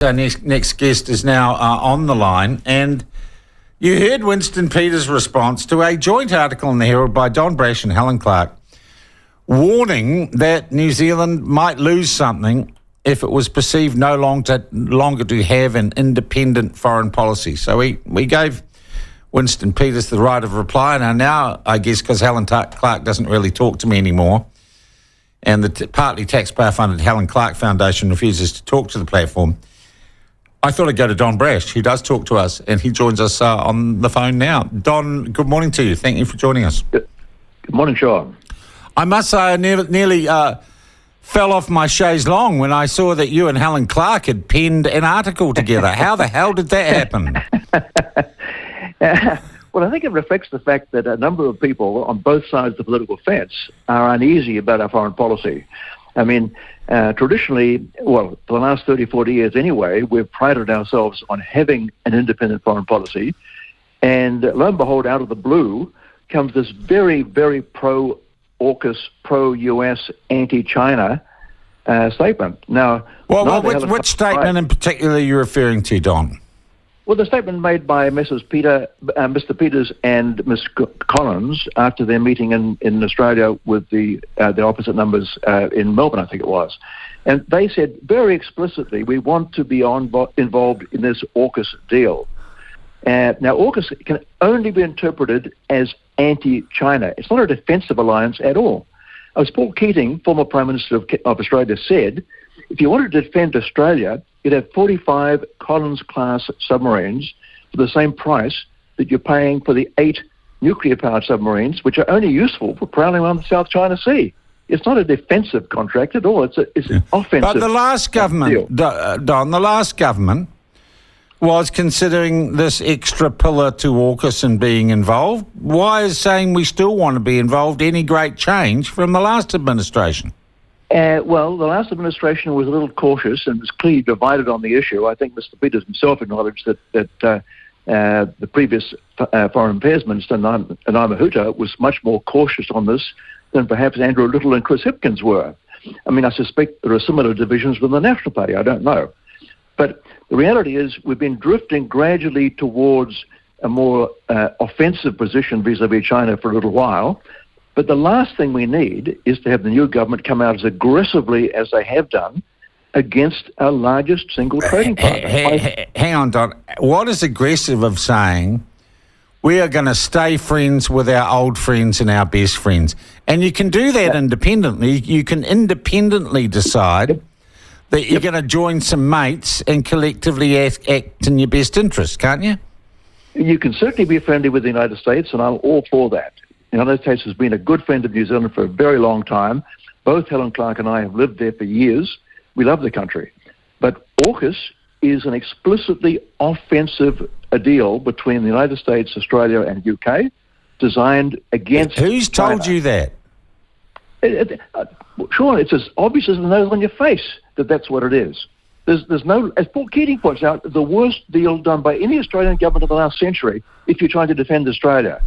Our next guest is now on the line, and you heard Winston Peters' response to a joint article in the Herald by Don Brash and Helen Clark, warning that New Zealand might lose something if it was perceived no longer to have an independent foreign policy. So we gave Winston Peters the right of reply, and now I guess because Helen Clark doesn't really talk to me anymore, and the partly taxpayer-funded Helen Clark Foundation refuses to talk to the platform, I thought I'd go to Don Brash, who does talk to us, and he joins us on the phone now. Don, good morning to you. Thank you for joining us. Good morning, Sean. I must say I nearly fell off my chaise longue when I saw that you and Helen Clark had penned an article together. How the hell did that happen? Well, I think it reflects the fact that a number of people on both sides of the political fence are uneasy about our foreign policy. I mean, traditionally, well, for the last 30, 40 years anyway, we've prided ourselves on having an independent foreign policy. And lo and behold, out of the blue comes this very, very pro-AUKUS, pro-US, anti-China statement. Now, which statement in particular are you referring to, Don? Well, the statement made by Mr. Peters and Ms. Collins after their meeting in Australia with the opposite numbers in Melbourne, I think it was. And they said very explicitly, we want to be involved in this AUKUS deal. Now, AUKUS can only be interpreted as anti-China. It's not a defensive alliance at all. As Paul Keating, former Prime Minister of Australia, said, if you wanted to defend Australia, you'd have 45 Collins-class submarines for the same price that you're paying for the 8 nuclear-powered submarines, which are only useful for prowling around the South China Sea. It's not a defensive contract at all. It's an offensive. But the last government, Don, the last government was considering this extra pillar to AUKUS and being involved. Why is saying we still want to be involved any great change from the last administration? Well, the last administration was a little cautious and was clearly divided on the issue. I think Mr. Peters himself acknowledged that the previous Foreign Affairs Minister, Naima Huta, was much more cautious on this than perhaps Andrew Little and Chris Hipkins were. I mean, I suspect there are similar divisions within the National Party. I don't know. But the reality is we've been drifting gradually towards a more offensive position vis-à-vis China for a little while. But the last thing we need is to have the new government come out as aggressively as they have done against our largest single trading partner. Hang on, Don. What is aggressive of saying we are going to stay friends with our old friends and our best friends? And you can do that independently. You can independently decide that you're going to join some mates and collectively act in your best interest, can't you? You can certainly be friendly with the United States, and I'm all for that. The United States has been a good friend of New Zealand for a very long time. Both Helen Clark and I have lived there for years. We love the country. But AUKUS is an explicitly offensive deal between the United States, Australia and UK, designed against Who's China. Told you that? Sean, it's as obvious as the nose on your face that that's what it is. There's no, as Paul Keating points out, the worst deal done by any Australian government of the last century if you're trying to defend Australia.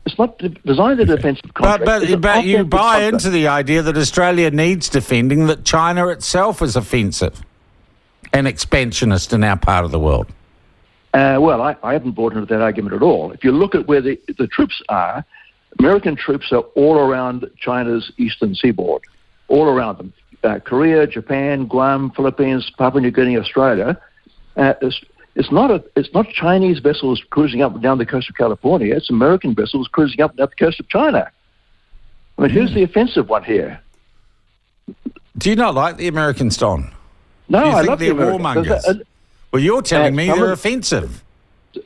It's not designed as a defensive contract. But you buy into the idea that Australia needs defending, that China itself is offensive and expansionist in our part of the world. Well, I haven't bought into that argument at all. If you look at where the troops are, American troops are all around China's eastern seaboard, all around them. Korea, Japan, Guam, Philippines, Papua New Guinea, Australia. It's not Chinese vessels cruising up and down the coast of California. It's American vessels cruising up and down the coast of China. I mean, who's the offensive one here? Do you not like the Americans, Don? No, I think love they're the Americans. warmongers? Well, you're telling me they're offensive.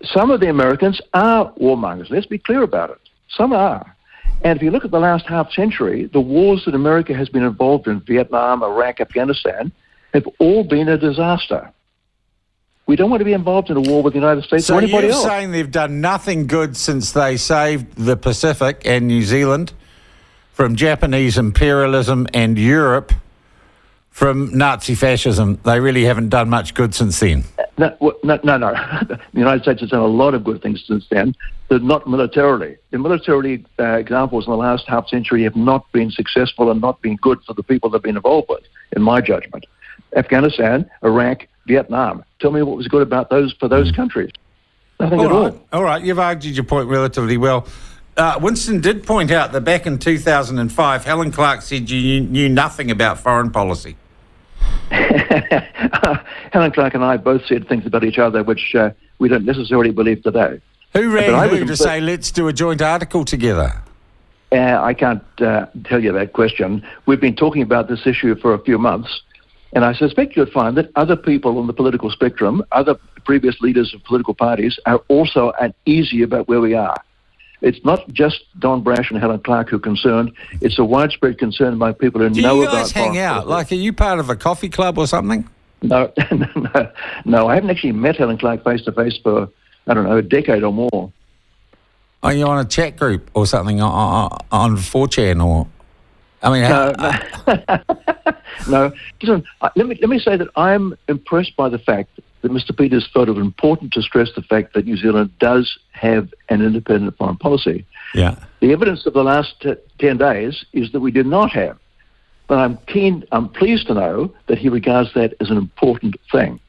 Some of the Americans are warmongers. Let's be clear about it. Some are. And if you look at the last half century, the wars that America has been involved in, Vietnam, Iraq, Afghanistan, have all been a disaster. We don't want to be involved in a war with the United States or anybody else. So you're saying they've done nothing good since they saved the Pacific and New Zealand from Japanese imperialism and Europe from Nazi fascism. They really haven't done much good since then. No. The United States has done a lot of good things since then, but not militarily. The military examples in the last half century have not been successful and not been good for the people they've been involved with, in my judgment. Afghanistan, Iraq, Vietnam. Tell me what was good about those for those countries. Nothing at all. All right, you've argued your point relatively well. Winston did point out that back in 2005, Helen Clark said you knew nothing about foreign policy. Helen Clark and I both said things about each other which we don't necessarily believe today. Who rang who to say, let's do a joint article together? I can't tell you that question. We've been talking about this issue for a few months, and I suspect you'll find that other people on the political spectrum, other previous leaders of political parties, are also uneasy about where we are. It's not just Don Brash and Helen Clark who are concerned. It's a widespread concern by people who know about... Do you guys hang out? Like, are you part of a coffee club or something? No, no. I haven't actually met Helen Clark face-to-face for, I don't know, a decade or more. Are you on a chat group or something on 4chan or... I mean... No. Listen, let me say that I'm impressed by the fact that Mr. Peters felt it important to stress the fact that New Zealand does have an independent foreign policy. Yeah. The evidence of the last 10 days is that we did not have. But I'm pleased to know that he regards that as an important thing.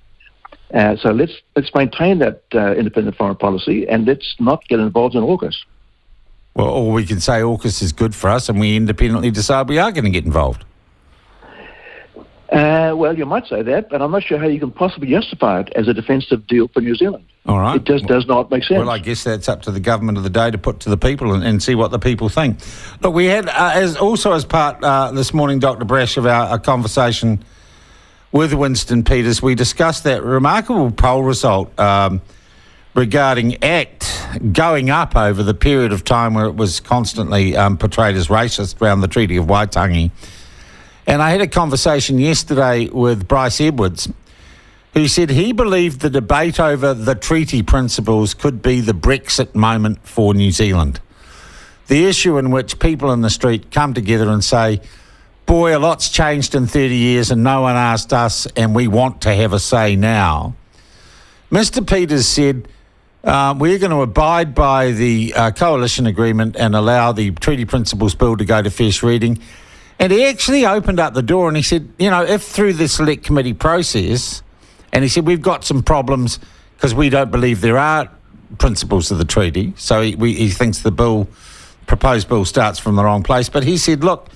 So let's maintain that independent foreign policy, and let's not get involved in AUKUS. Well, or we can say AUKUS is good for us and we independently decide we are going to get involved. Well, you might say that, but I'm not sure how you can possibly justify it as a defensive deal for New Zealand. All right. It just does not make sense. Well, I guess that's up to the government of the day to put to the people and see what the people think. Look, we had, as part this morning, Dr. Brash, of our conversation with Winston Peters, we discussed that remarkable poll result regarding ACT going up over the period of time where it was constantly portrayed as racist around the Treaty of Waitangi. And I had a conversation yesterday with Bryce Edwards, who said he believed the debate over the treaty principles could be the Brexit moment for New Zealand. The issue in which people in the street come together and say, boy, a lot's changed in 30 years and no one asked us and we want to have a say now. Mr. Peters said, we're going to abide by the coalition agreement and allow the Treaty Principles Bill to go to first reading. And he actually opened up the door and he said, if through the select committee process, and he said, we've got some problems because we don't believe there are principles of the treaty. So he thinks the proposed bill starts from the wrong place. But he said, look,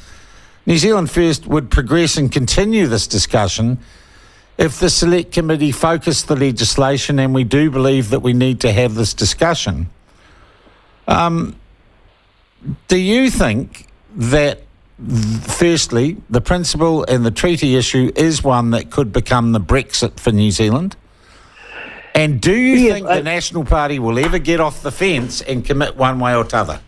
New Zealand First would progress and continue this discussion if the select committee focused the legislation, and we do believe that we need to have this discussion. Do you think that, firstly, the principle and the treaty issue is one that could become the Brexit for New Zealand? And do you think the National Party will ever get off the fence and commit one way or t'other?